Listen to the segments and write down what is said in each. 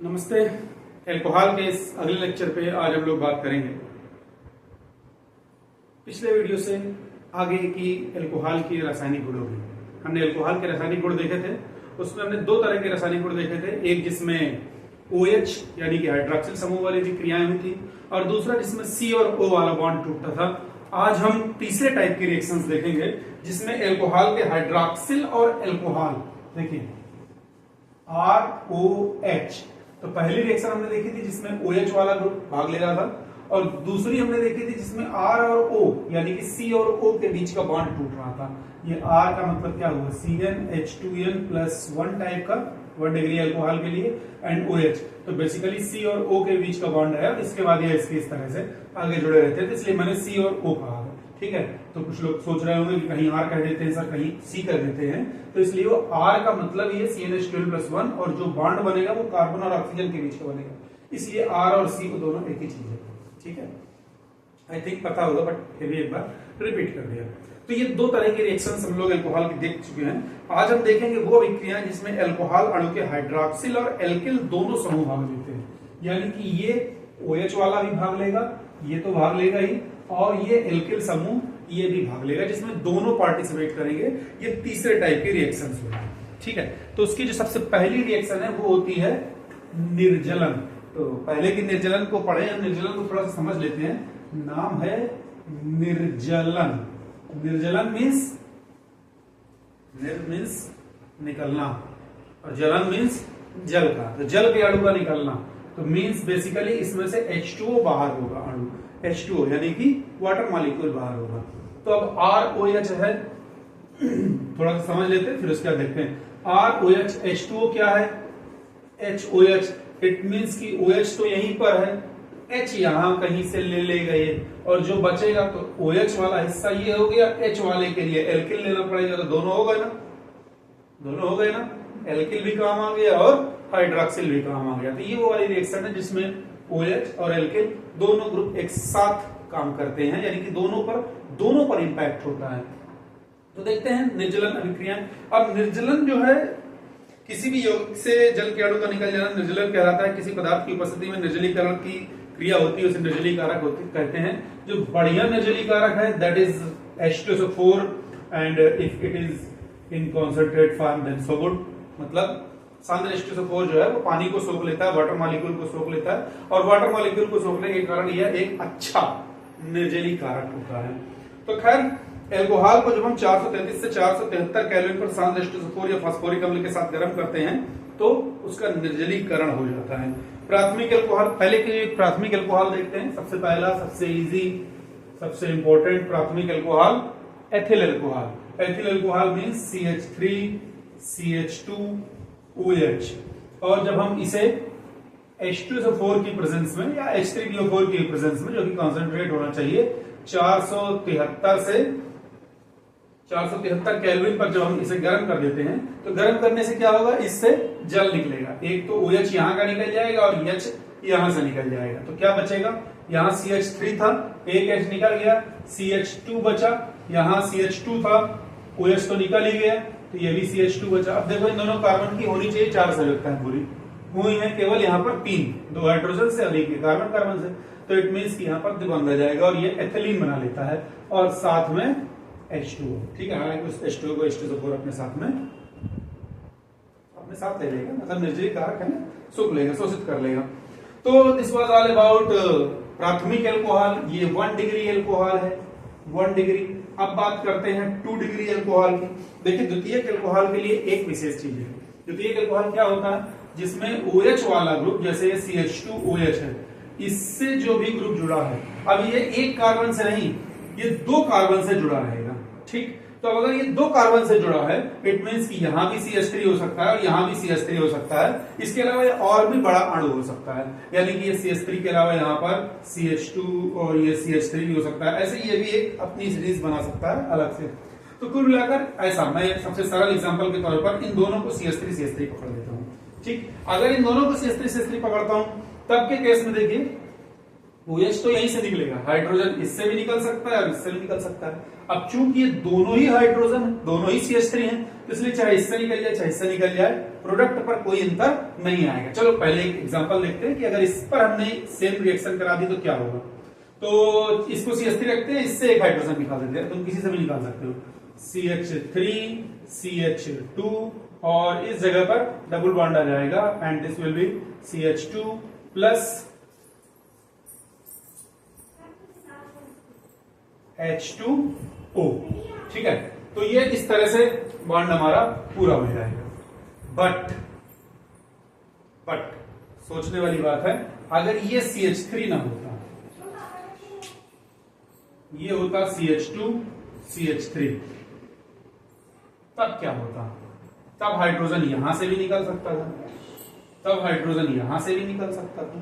नमस्ते। एल्कोहल के इस अगले लेक्चर पे आज हम लोग बात करेंगे पिछले वीडियो से आगे की एल्कोहल की रासायनिक गुणों की। हमने एल्कोहल के रासायनिक गुण देखे थे, उसमें हमने दो तरह के रासायनिक गुण देखे थे, एक जिसमें OH यानी कि हाइड्रॉक्सिल समूह वाली भी क्रियाएं हुई थी और दूसरा जिसमें C और O वाला बॉन्ड टूटता था। आज हम तीसरे टाइप की रिएक्शंस देखेंगे जिसमें एल्कोहल के हाइड्रॉक्सिल और एल्कोहल, देखिए ROH। तो पहली रिएक्शन हमने देखी थी जिसमें OH वाला ग्रुप भाग ले रहा था और दूसरी हमने देखी थी जिसमें R और O यानी कि C और O के बीच का बॉन्ड टूट रहा था। ये R का मतलब क्या हुआ, CnH2n+1 टाइप का 1 डिग्री अल्कोहल के लिए एंड OH। तो बेसिकली C और O के बीच का बॉन्ड है और इसके बाद ये इसके इस तरह से आगे जुड़े रहते हैं, तो इसलिए मैंने C और O कहा है। ठीक है, तो कुछ लोग सोच रहे होंगे कि कहीं R कह देते हैं सर, कहीं C कर देते हैं, तो इसलिए वो R का मतलब ये CnH2n+1 और जो बॉन्ड बनेगा वो कार्बन और ऑक्सीजन के बीच का बनेगा, इसलिए R और C को दोनों एक ही चीज है। ठीक है, आई थिंक पता होगा बट फिर भी एक बार रिपीट कर दिया। तो ये दो तरह की रिएक्शंस हम लोग एल्कोहल की देख चुके हैं। आज हम देखेंगे वो अभिक्रियाएं जिसमें एल्कोहल अणु के हाइड्रॉक्सिल और एल्किल दोनों समूह भाग लेते हैं, यानी कि ये OH वाला भी भाग लेगा, ये तो भाग लेगा ही, और ये एल्किल समूह ये भी भाग लेगा, जिसमें दोनों पार्टिसिपेट करेंगे। ये तीसरे टाइप की रिएक्शंस होगी। ठीक है, तो उसकी जो सबसे पहली रिएक्शन है वो होती है निर्जलन। तो पहले की निर्जलन को पढ़े, निर्जलन को थोड़ा सा समझ लेते हैं। नाम है निर्जलन। निर्जलन मीन्स निकलना और जलन मीन्स जल का, तो जल के अणु का निकलना। तो मीन्स बेसिकली इसमें से H2O बाहर होगा, अणु H2O यानी कि वाटर मॉलिक्यूल बाहर होगा। तो अब ROH है, थोड़ा सा समझ लेते हैं फिर उसके बाद देखते हैं। ROH H2O क्या है, HOH, इट मीन्स कि OH तो यहीं पर है, H यहां कहीं से ले गए और जो बचेगा तो OH वाला हिस्सा ये हो गया, H वाले के लिए एल्किल लेना पड़ेगा, तो दोनों हो गए ना, दोनों हो गए ना, एल्किल भी काम आ गया और हाइड्रॉक्सिल भी काम आ गया। तो ये वो वाली रिएक्शन है जिसमें OH और एल्किल दोनों ग्रुप एक साथ काम करते हैं, यानी कि दोनों पर इंपैक्ट होता है। तो देखते हैं निर्जलन अभिक्रिया। अब निर्जलन जो है, किसी भी यौगिक से जल के अणु का निकल जाना निर्जलन कहलाता है। किसी पदार्थ की उपस्थिति में निर्जलीकरण की क्रिया होती है, उसे निर्जलीकारक होती कहते हैं। जो बढ़िया निर्जलीकारक है that is H2SO4 and if it is in concentrate form then so good. मतलब सांद्र H2SO4 जो है वो पानी को सोख लेता है, वाटर मॉलिक्यूल को सोख लेता है और वाटर मॉलिक्यूल को सोखने के कारण यह एक अच्छा निर्जलीकारक होता है। तो खैर, एल्कोहल को जब हम 433 से 473 केल्विन पर सांद्र H2SO4 या फास्फोरिक अम्ल के साथ गर्म करते हैं तो उसका निर्जलीकरण हो जाता है। प्राथमिक एल्कोहल, पहले के प्राथमिक एल्कोहल देखते हैं। सबसे पहला, सबसे इजी, सबसे इंपॉर्टेंट प्राथमिक alcohol ethyl alcohol. Ethyl alcohol means CH3 CH2OH। और जब हम इसे H2SO4 की प्रेजेंस में या H3PO4 की प्रेजेंस में, जो कि कॉन्सेंट्रेट होना चाहिए 473 केल्विन पर जब हम इसे गर्म कर देते हैं तो गर्म करने से क्या होगा, इससे जल निकलेगा। एक तो OH यहां का निकल जाएगा और H यहां से निकल जाएगा, तो क्या बचेगा, यहां CH3 था, एक H निकल गया, CH2 बचा, यहां CH2 था, OH तो निकल ही गया, तो ये भी CH2 बचा। अब देखो इन दोनों कार्बन की होनी चाहिए 4 संयुक्ताएं पूरी हुई है, केवल यहाँ पर 3, 2 हाइड्रोजन से और एक कार्बन से, तो इट मीन्स कि यहाँ पर द्विबंध आ जाएगा और ये एथिलीन बना लेता है और साथ में H2O। ठीक है, हालांकि उस H2O को H2SO4 अपने साथ ले लेगा, मतलब निर्जलीकारक है ना, सोख लेगा, शोषित कर लेगा। तो दिस वाज ऑल अबाउट प्राथमिक एल्कोहल। ये 1 डिग्री एल्कोहल है, 1 डिग्री। अब बात करते हैं 2 डिग्री एल्कोहल की। देखिए, द्वितीयक एल्कोहल के लिए एक विशेष चीज है। द्वितीयक एल्कोहल क्या होता है, जिसमें OH वाला ग्रुप, जैसे CH2OH है, इससे जो भी ग्रुप जुड़ा है, अब ये एक कार्बन से नहीं, ये 2 कार्बन से जुड़ा रहेगा। ठीक, तो अगर ये 2 कार्बन से जुड़ा है इट मीन्स कि यहां भी CH3 हो सकता है और यहां भी CH3 हो सकता है। इसके अलावा ये और भी बड़ा अणु हो सकता है, यानी कि ये CH3 के अलावा यहाँ पर CH2 और ये CH3 भी हो सकता है। ऐसे ये भी एक अपनी सीरीज बना सकता है अलग से। तो कुल मिलाकर ऐसा, मैं सबसे सरल एग्जांपल के तौर पर इन दोनों को CH3 पकड़ लेता हूँ। ठीक, अगर इन दोनों को CH3 पकड़ता हूं तब के केस में देखिए OH तो यहीं से निकलेगा, हाइड्रोजन इससे भी निकल सकता है और इससे भी निकल सकता है। अब चूंकि ये दोनों ही हाइड्रोजन है, दोनों ही CH3 हैं, तो इसलिए चाहे इससे निकल जाए चाहे इससे निकल जाए, प्रोडक्ट पर कोई अंतर नहीं आएगा। चलो पहले एक एग्जांपल देखते हैं कि अगर इस पर हमने सेम रिएक्शन करा दी तो क्या होगा। तो इसको CH3 रखते हैं, इससे एक हाइड्रोजन निकाल देते हैं, तुम किसी से भी निकाल सकते हो, CH3 CH2, और इस जगह पर डबल बॉन्ड आ जाएगा and this will be CH2 plus H2O। ठीक है, तो ये इस तरह से बॉन्ड हमारा पूरा हो जाएगा। बट सोचने वाली बात है, अगर ये CH3 ना होता, ये होता CH2 CH3, तब क्या होता? तब हाइड्रोजन यहां से भी निकल सकता था, तब हाइड्रोजन यहां से भी निकल सकता था।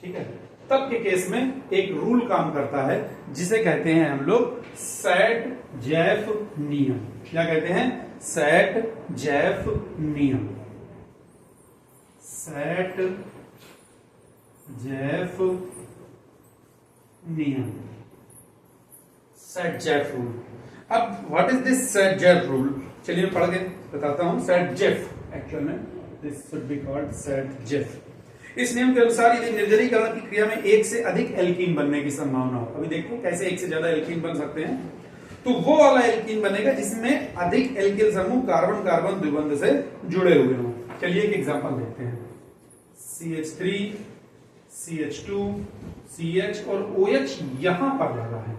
ठीक है, तब के केस में एक रूल काम करता है जिसे कहते हैं हम लोग सैट-जैफ नियम। क्या कहते हैं? सैट-जैफ नियम। सैट-जैफ नियम, सैट-जैफ रूल। अब व्हाट इज दिस सैट-जैफ रूल? चलिए पढ़ के बताता हूं। सैट-जैफ एक्चुअल में दिस शुड बी कॉल्ड सैट-जैफ। इस नियम के अनुसार यदि निर्जलीकरण की क्रिया में एक से अधिक एल्कीन बनने की संभावना हो, अभी देखो कैसे एक से ज्यादा एल्कीन बन सकते हैं, तो वो वाला एल्कीन बनेगा जिसमें अधिक एल्किल समूह कार्बन कार्बन द्विबंध से जुड़े हुए हों। चलिए एक एग्जांपल देखते हैं। CH3 CH2 CH और OH यहां पर लगा है,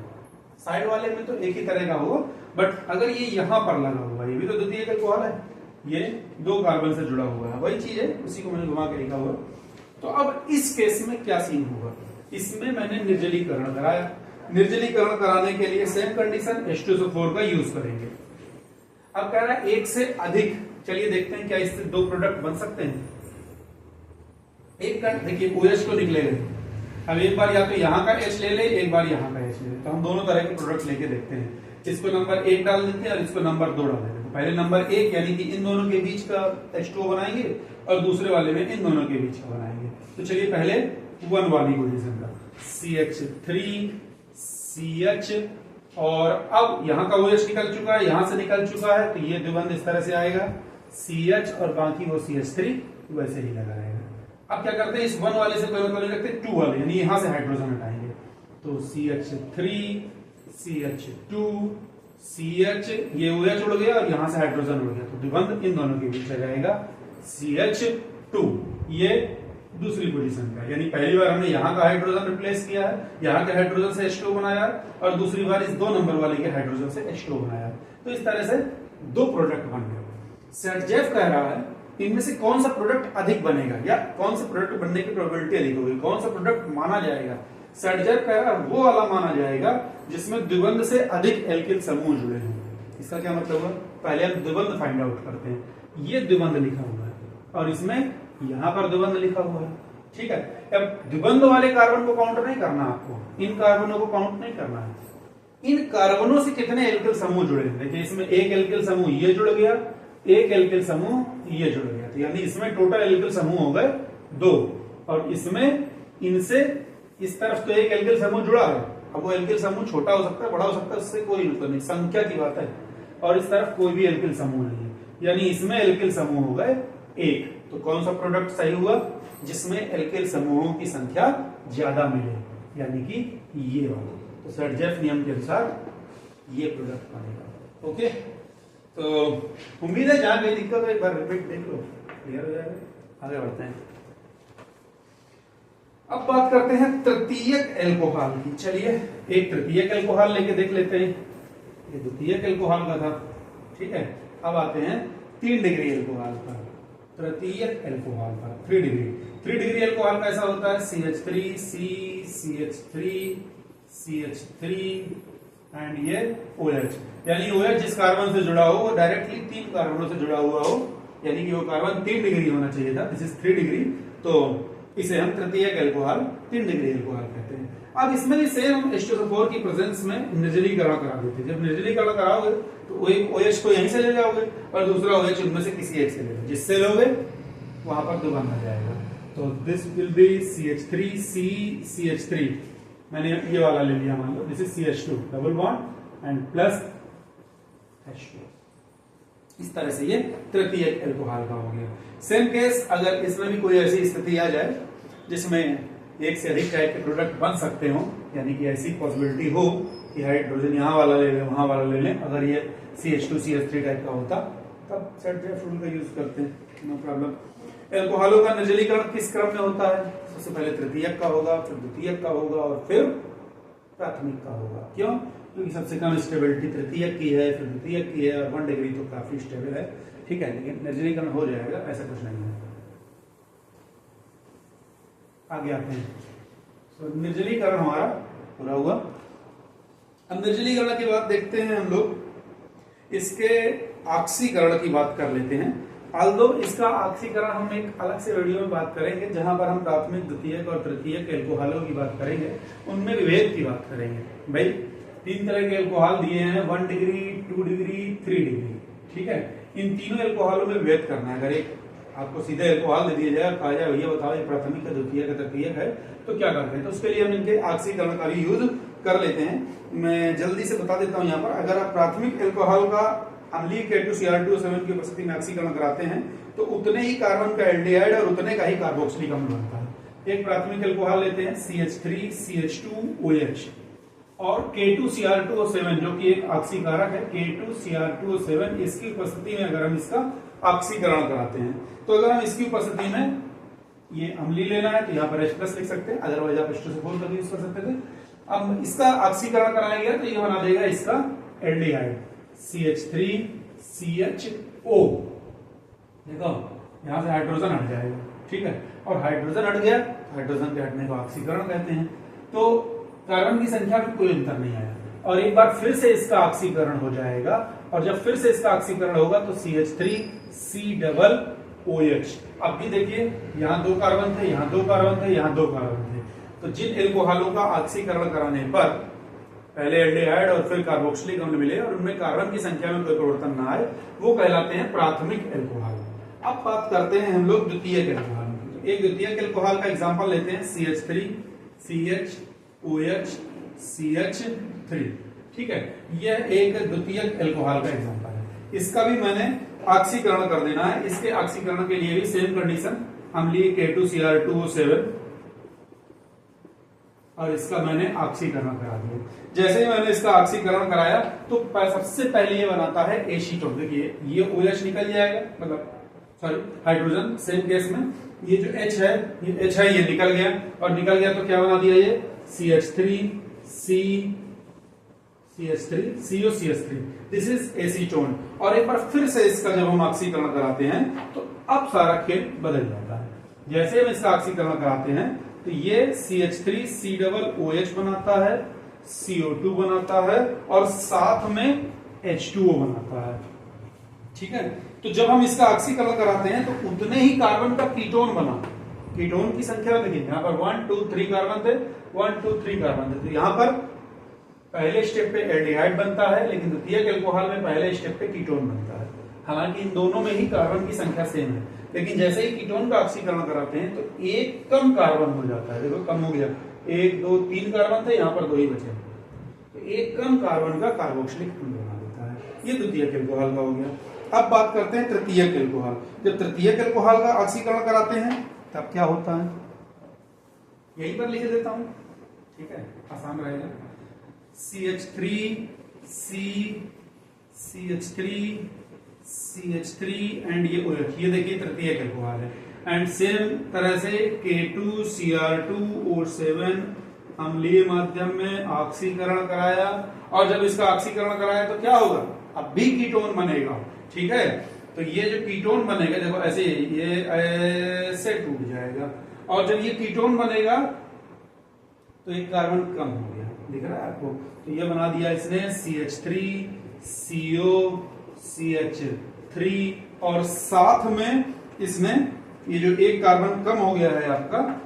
साइड वाले में तो एक ही तरह का होगा, बट अगर ये यहां पर लगा हुआ है, ये भी तो द्वितीयक अल्कोहल है, ये 2 कार्बन से जुड़ा हुआ है, वही चीज है, उसी को मैंने घुमा के लिखा हुआ। तो अब इस केस में क्या सीन होगा? इसमें मैंने निर्जलीकरण कराया, निर्जलीकरण कराने के लिए सेम कंडीशन H2SO4 का यूज करेंगे। अब कह रहा है एक से अधिक, चलिए देखते हैं क्या इससे 2 प्रोडक्ट बन सकते हैं। एक का देखिए OH को निकलेगा, अब एक बार या तो यहाँ का H ले ले, एक बार यहाँ का H ले ले, तो हम दोनों तरह के प्रोडक्ट लेके देखते हैं। इसको नंबर 1 डाल देते हैं और इसको नंबर 2 डाल देते हैं। पहले नंबर 1 यानी कि इन दोनों के बीच का H2O बनाएंगे और दूसरे वाले में इन दोनों के बीच का बनाएंगे। तो चलिए पहले 1 वाली पोजीशन का CH3 CH, और अब यहाँ का OH निकल चुका है, यहाँ से निकल चुका है, तो ये द्विबंध इस तरह से आएगा CH और बाकी वो CH3 वैसे ही लगा रहेगा। अब क्या करते हैं, इस 1 वाले से कोई मतलब नहीं रखते, 2 वाले यानी यहां से हाइड्रोजन हटाएंगे, तो CH3 CH2 CH, ये OH उड़ गया और यहां से हाइड्रोजन उड़ गया, तो द्विबंध इन दोनों के बीच रहेगा CH2। ये दूसरी पोजीशन का, यानी पहली बार हमने यहाँ का हाइड्रोजन रिप्लेस किया है, यहाँ के हाइड्रोजन से H2 बनाया, और दूसरी बार इस 2 नंबर वाले के हाइड्रोजन से H2 बनाया। तो इस तरह से 2 प्रोडक्ट बन गए। सैट-जैफ कह रहा है इनमें से कौन सा प्रोडक्ट अधिक बनेगा, या कौन सा प्रोडक्ट बनने की प्रोबेबिलिटी अधिक होगी, कौन सा प्रोडक्ट माना जाएगा। सैट-जैफ कह रहा है वो वाला माना जाएगा जिसमें द्विबंध से अधिक एल्किल समूह जुड़े हैं। इसका क्या मतलब है? पहले हम द्विबंध फाइंड आउट करते हैं। ये द्विबंध लिखा हुआ है और इसमें यहाँ पर द्विबंध लिखा हुआ है। ठीक है, अब द्विबंध वाले कार्बन को काउंट नहीं करना, आपको इन कार्बनों को काउंट नहीं करना है। इन कार्बनों से कितने एल्किल समूह जुड़े हैं? देखिए इसमें एक एल्किल समूह ये जुड़ गया, एक एल्किल समूह ये जुड़ गया, तो यानी इसमें टोटल एल्किल समूह हो गए 2, और इसमें इनसे इस तरफ तो एक एल्किल समूह जुड़ा है। अब वो एल्किल समूह छोटा हो सकता है, बड़ा हो सकता है, उससे कोई मतलब नहीं, संख्या की बात है, और इस तरफ कोई भी एल्किल समूह नहीं है, यानी इसमें एल्किल समूह हो गए 1। तो कौन सा प्रोडक्ट सही हुआ? जिसमें एल्किल समूहों की संख्या ज्यादा मिले, यानी कि ये वाला। तो सैट-जैफ नियम के अनुसार ये प्रोडक्ट बनेगा। ओके, तो उम्मीद है जहां कोई दिक्कत हो एक बार रिपीट देख लो, क्लियर हो जाएगा। आगे बढ़ते हैं, अब बात करते हैं तृतीयक एल्कोहल की। चलिए एक तृतीयक एल्कोहल लेके देख लेते हैं, ये द्वितीयक एल्कोहल का था। ठीक है, अब आते हैं 3 डिग्री एल्कोहल पर, तृतीयक एल्कोहल पर 3 डिग्री। 3 डिग्री एल्कोहल कैसा होता है? CH3 C CH3 CH3 and ये OH, यानी OH जिस कार्बन से जुड़ा हो वो डायरेक्टली 3 कार्बनों से जुड़ा हुआ हो, यानी कि वो कार्बन 3 डिग्री होना चाहिए था, दिस इज 3 डिग्री, तो इसे हम तृतीयक एल्कोहल 3 डिग्री एल्कोहल कहते हैं। अब इसमें भी सेम हम H2SO4 की प्रेजेंस में निर्जलीकरण करा देते हैं। जब निर्जलीकरण कराओगे तो एक OH को यहीं से ले जाओगे और दूसरा OH उनमें से किसी एक से ले लो, जिससे लोगे वहां पर द्विबंध आ जाएगा। तो this will be CH3 C CH3, मैंने ये वाला ले लिया, मान लो this is CH2 double bond and plus H2। इस तरह से ये तृतीयक एल्कोहल का हो गया। सेम केस अगर इसमें भी कोई ऐसी स्थिति आ जाए जिसमें एक से अधिक टाइप के प्रोडक्ट बन सकते हो, यानी कि ऐसी पॉसिबिलिटी हो कि हाइड्रोजन यहाँ वाला ले लें वहां वाला ले लें, अगर ये CH2CH3 टाइप का होता तब सेट रूल का यूज करते हैं, नो प्रॉब्लम। एल्कोहलों का निर्जलीकरण किस क्रम में होता है? सबसे पहले तृतीयक का होगा, फिर द्वितीयक का होगा और फिर प्राथमिक का होगा। क्यों? क्योंकि सबसे कम स्टेबिलिटी तृतीयक की है, फिर द्वितीयक की है, और 1 डिग्री तो काफी स्टेबल है, ठीक है, लेकिन निर्जलीकरण हो जाएगा, ऐसा कुछ नहीं है। आगे आते हैं। तो निर्जलीकरण हमारा पूरा हुआ। अब निर्जलीकरण की बात देखते हैं हम लोग, इसके ऑक्सीकरण की बात कर लेते हैं। आल्दो इसका ऑक्सीकरण हम एक अलग से वीडियो में बात करेंगे, जहां पर हम प्राथमिक, द्वितीयक और तृतीयक एल्कोहलों की बात करेंगे, उनमें विभेद की बात करेंगे। भाई 3 तरह के एल्कोहल दिए हैं, 1 डिग्री, 2 डिग्री, 3 डिग्री, ठीक है। इन तीनों एल्कोहलों में विभेद करना है। अगर एक आपको सीधे एल्कोहल दे दिया जाए और कहा जाए भैया बताओ ये प्राथमिक है, द्वितीयक है, तृतीयक है, तो क्या करते हैं? तो उसके लिए हम इनके ऑक्सीकरण का भी यूज कर लेते हैं। मैं जल्दी से बता देता हूं यहाँ पर। अगर आप प्राथमिक एल्कोहल का अम्लीय K2Cr2O7 की उपस्थिति में ऑक्सीकरण कराते हैं तो उतने ही कार्बन का एल्डिहाइड और उतने का ही कार्बोक्सिलिक अम्ल बनता है। एक प्राथमिक एल्कोहल लेते हैं CH3 CH2OH और K2Cr2O7 जो कि एक ऑक्सीकारक है, K2Cr2O7, इसकी उपस्थिति में अगर हम इसका ऑक्सीकरण कराते हैं तो अगर हम इसकी उपस्थिति में ये अम्लीय लेना है तो यहाँ पर H+ लिख सकते हैं, अदरवाइज आप H2SO4 का यूज कर सकते थे। अब इसका ऑक्सीकरण कराएंगे तो ये बना देगा इसका एल्डिहाइड CH3 CHO। देखो यहां से हाइड्रोजन हट जाएगा, ठीक है, और हाइड्रोजन हट गया, हाइड्रोजन के हटने को ऑक्सीकरण कहते हैं। तो कार्बन की संख्या में कोई अंतर नहीं आया, और एक बार फिर से इसका ऑक्सीकरण हो जाएगा, और जब फिर से इसका ऑक्सीकरण होगा तो CH3 COOH। अब भी देखिए यहाँ 2 कार्बन थे, यहाँ 2 कार्बन थे, यहाँ 2 कार्बन थे। तो जिन एल्कोहलों का ऑक्सीकरण कराने पर पहले एल्डिहाइड और फिर कार्बोक्सिलिक अम्ल मिले और उनमें कार्बन की संख्या में कोई परिवर्तन ना आए, वो कहलाते हैं प्राथमिक एल्कोहल। अब बात करते हैं हम लोग द्वितीयक एल्कोहल की। तो एक द्वितीयक एल्कोहल का एग्जांपल लेते हैं CH3 CHOH CH3, ठीक है, यह एक द्वितीयक एल्कोहल का एग्जांपल है। इसका भी मैंने ऑक्सीकरण कर देना है। इसके ऑक्सीकरण के लिए भी सेम कंडीशन, अम्लीय K2Cr2O7 और इसका मैंने ऑक्सीकरण करा दिया। जैसे ही मैंने इसका ऑक्सीकरण कराया तो सबसे पहले ये बनाता है एसीटोन। देखिए ये OH निकल जाएगा, मतलब सॉरी हाइड्रोजन, सेम केस में ये जो H है, ये निकल गया, और निकल गया तो क्या बना दिया ये CH3 COCH3, this is acetone. और एक बार फिर से इसका जब हम ऑक्सीकरण कराते हैं तो अब सारा खेल बदल जाता है। जैसे हम इसका ऑक्सीकरण कराते हैं तो ये CH3 COOH बनाता है, CO2 बनाता है और साथ में H2O बनाता है, ठीक है। तो जब हम इसका ऑक्सीकरण कराते हैं तो उतने ही कार्बन का कीटोन बना। कीटोन की संख्या देखिए, यहाँ पर 1 2 3 कार्बन थे, 1 2 3 कार्बन थे। तो यहाँ पर पहले स्टेप पे एल्डिहाइड बनता है, लेकिन द्वितीयक एल्कोहल में पहले स्टेप पे कीटोन बनता है। हालांकि इन दोनों में ही कार्बन की संख्या सेम है, लेकिन जैसे ही कीटोन का ऑक्सीकरण कराते हैं तो एक कम कार्बन हो जाता है। देखो कम हो गया, 1 2 3 कार्बन थे, यहाँ पर 2 ही बचे, तो एक कम कार्बन का कार्बोक्सिलिक अम्ल बना देता है। ये द्वितीयक एल्कोहल का हो गया। अब बात करते हैं तृतीयक एल्कोहल। जब तृतीयक एल्कोहल का ऑक्सीकरण कराते हैं तब क्या होता है, यहीं पर लिख देता हूं, ठीक है, आसान रहेगा। CH3 CH3 एंड ये OH, ये देखिए तृतीयक एल्कोहल है। एंड सेम तरह से K2Cr2O7 अम्लीय माध्यम में ऑक्सीकरण कराया, और जब इसका ऑक्सीकरण कराया तो क्या होगा, अब भी कीटोन बनेगा, ठीक है। तो ये जो कीटोन बनेगा, देखो ऐसे ये ऐसे टूट जाएगा, और जब ये कीटोन बनेगा तो एक कार्बन कम हो गया, दिख रहा है आपको। तो ये बना दिया इसने CH3 COCH3, और साथ में इसने ये जो एक कार्बन कम हो गया है आपका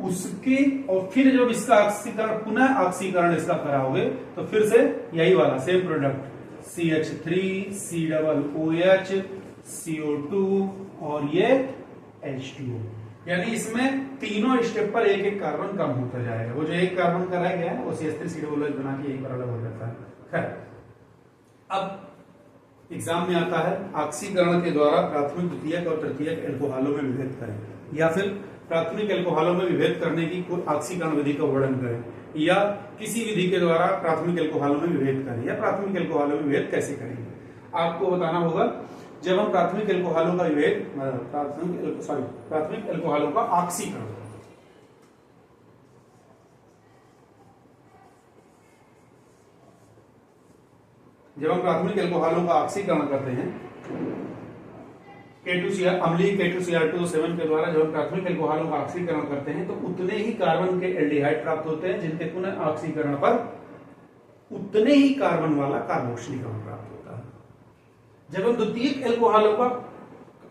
उसके, और फिर जब इसका ऑक्सीकरण, पुनः ऑक्सीकरण इसका कराओगे तो फिर से यही वाला same product CH3 COOH CO2 और ये H2O। यानी इसमें तीनों स्टेप पर एक एक कार्बन कम होता जाएगा। वो जो एक कार्बन का रह गया है वो CH3 COOH बना के यहीं पर अलग हो जाता है। खैर अब एग्जाम में आता है ऑक्सीकरण के द्वारा प्राथमिक, द्वितीयक और तृतीयक एल्कोहलों में विभेद करें, या फिर प्राथमिक एल्कोहलों में विभेद करने की कोई ऑक्सीकरण विधि का वर्णन करें, या किसी विधि के द्वारा प्राथमिक एल्कोहलों में विभेद करें, या प्राथमिक एल्कोहलों में विभेद कैसे करेंगे। आपको बताना होगा जब हम प्राथमिक एल्कोहलों का विभेद, प्राथमिक एल्कोहलों का ऑक्सीकरण, जब हम प्राथमिक एल्कोहलों का ऑक्सीकरण करते हैं K2Cr, अम्लीय K2Cr2O7 के द्वारा जब हम प्राथमिक एल्कोहलों का ऑक्सीकरण करते हैं तो उतने ही कार्बन के एल्डिहाइड प्राप्त होते हैं जिनके पुनः ऑक्सीकरण पर उतने ही कार्बन वाला कार्बोक्सिलीकरण प्राप्त होता है। जब हम द्वितीयक एल्कोहलों का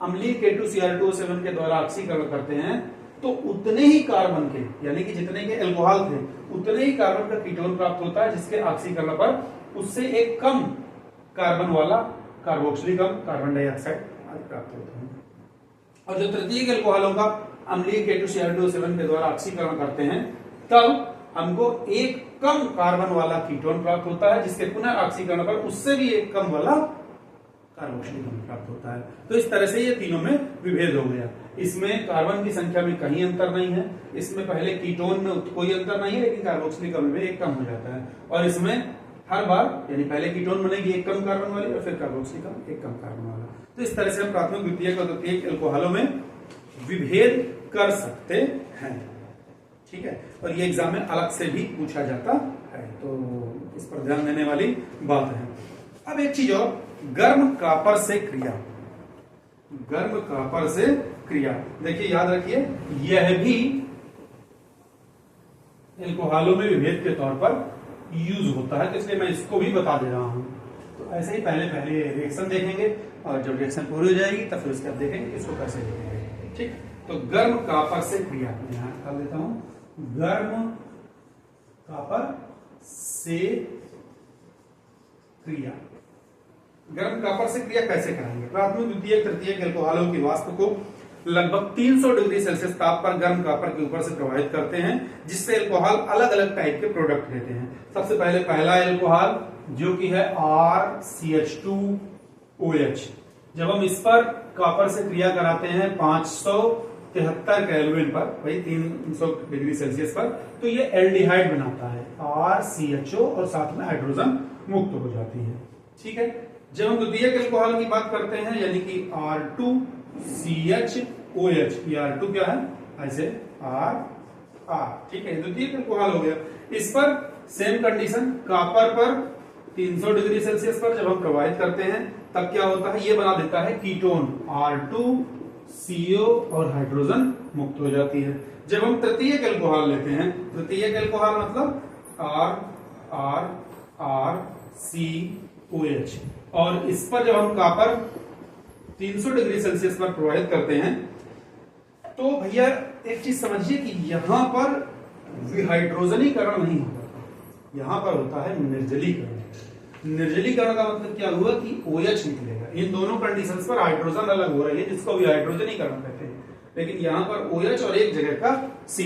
अम्लीय K2Cr2O7 के द्वारा ऑक्सीकरण करते हैं तो उतने ही कार्बन के, यानी कि जितने के एल्कोहल थे उतने ही कार्बन का कीटोन प्राप्त होता है जिसके ऑक्सीकरण पर उससे एक कम कार्बन वाला कार्बोक्सिलिकम, कार्बन डाइऑक्साइड आदि प्राप्त होते हैं। और जो तृतीयक एल्कोहलों का अम्लीय K2Cr2O7 के द्वारा ऑक्सीकरण करते हैं तब हमको एक कम कार्बन वाला कीटोन प्राप्त होता है जिसके पुनः ऑक्सीकरण पर उससे भी एक कम वाला कार्बोक्सिलिकम प्राप्त होता है। तो इस तरह से ये तीनों में विभेद हो गया। इसमें कार्बन की संख्या में कहीं अंतर नहीं है, इसमें पहले कीटोन में कोई अंतर नहीं है लेकिन कार्बोक्सिलिकम में एक कम हो जाता है, और इसमें हर बार यानी पहले कीटोन बनेगी एक कम कार्बन वाली और फिर कार्बोक्सिलिकम एक कम कार्बन वाला। तो इस तरह से हम प्राथमिक, द्वितीयक और तृतीयक एल्कोहलों में विभेद कर सकते हैं। ठीक है, और ये एग्जाम में अलग से भी पूछा जाता है, तो इस पर ध्यान देने वाली बात है। अब एक चीज और, गर्म कापर से क्रिया, गर्म कापर से क्रिया, देखिए याद रखिए यह भी एल्कोहलों में विभेद के तौर पर यूज होता है, तो इसलिए मैं इसको भी बता दे रहा हूं। तो ऐसे ही पहले रिएक्शन देखेंगे और जब रिएक्शन पूरी हो जाएगी तब फिर उसके बाद देखेंगे कि इसको कैसे लिखेंगे। ठीक, तो गर्म कापर से क्रिया, यहां निकाल देता हूं, गर्म कापर से क्रिया, गर्म कापर से क्रिया कैसे कराएंगे। प्राथमिक, द्वितीयक, तृतीयक एल्कोहलों की वाष्प को लगभग 300 डिग्री सेल्सियस ताप पर गर्म कापर के ऊपर से प्रवाहित करते हैं जिससे एल्कोहल अलग अलग टाइप के प्रोडक्ट देते हैं। सबसे पहले पहला एल्कोहल जो कि है RCH2OH, जब हम इस पर कापर से क्रिया कराते हैं 573 केल्विन पर, भाई 300 डिग्री सेल्सियस पर, तो ये एल्डिहाइड बनाता है RCHO और साथ में हाइड्रोजन मुक्त हो जाती है। ठीक है, जब हम द्वितीयक एल्कोहल की बात करते हैं यानी कि R2CHOH, ये R2 क्या है, ऐसे R। ठीक है, द्वितीयक एल्कोहल हो गया। इस पर सेम कंडीशन, कापर पर 300 डिग्री सेल्सियस पर जब हम प्रवाहित करते हैं तब क्या होता है, ये बना देता है कीटोन R2CO और हाइड्रोजन मुक्त हो जाती है। जब हम तृतीयक एल्कोहल लेते हैं, तृतीयक एल्कोहल मतलब RCOH, और इस पर जब हम कापर 300 डिग्री सेल्सियस पर प्रवाहित करते हैं तो भैया एक चीज समझिए कि यहां पर विहाइड्रोजनीकरण नहीं होता, यहां पर होता है निर्जलीकरण। निर्जलीकरण का मतलब क्या हुआ कि OH निकलेगा। इन दोनों कंडीशंस पर हाइड्रोजन अलग हो रही है जिसको विहाइड्रोजनीकरण कहते हैं, लेकिन यहां पर OH और एक जगह का C,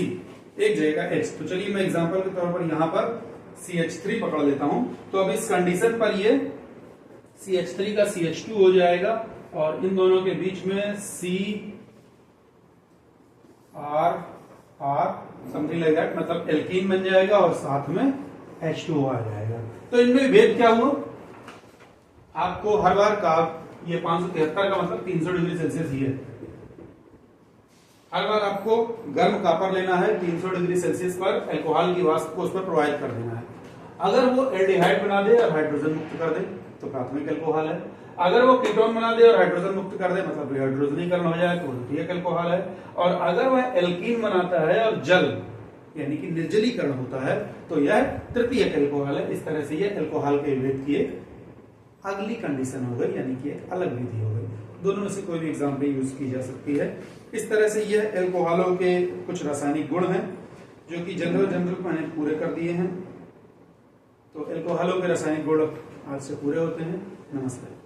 एक जगह का H। तो चलिए मैं एग्जांपल के तौर पर यहां पर CH3 पकड़ लेता हूं, तो अब इस कंडीशन पर ये CH3 का CH2 हो जाएगा और इन दोनों के बीच में CR समथिंग लाइक दैट, मतलब एल्कीन बन जाएगा और साथ में H2O आ जाएगा। तो इनमें भेद क्या हुआ, आपको हर बार का ये 573 का मतलब 300 डिग्री सेल्सियस ही है। हर बार आपको गर्म कापर लेना है, 300 डिग्री सेल्सियस पर एल्कोहल की वाष्प को उस पर प्रोवाइड कर देना है। अगर वो एल्डिहाइड बना दे और हाइड्रोजन मुक्त कर दे तो प्राथमिक एल्कोहल है, अगर वो कीटोन बना दे और हाइड्रोजन मुक्त कर दे मतलब विहाइड्रोजनीकरण हो जाए तो द्वितीयक एल्कोहल है, और अगर वह एल्कीन बनाता है और जल यानी कि निर्जलीकरण होता है तो यह तृतीयक एल्कोहल है। इस तरह से यह एल्कोहल के विभेद की एक अगली कंडीशन हो गई, यानी कि एक अलग विधि हो गई। दोनों में से कोई भी एग्जाम्पल यूज की जा सकती है। इस तरह से यह एल्कोहलों के कुछ रासायनिक गुण हैं जो कि जनरल मैंने पूरे कर दिए हैं। तो एल्कोहलों के रासायनिक गुण आज से पूरे होते हैं। नमस्ते।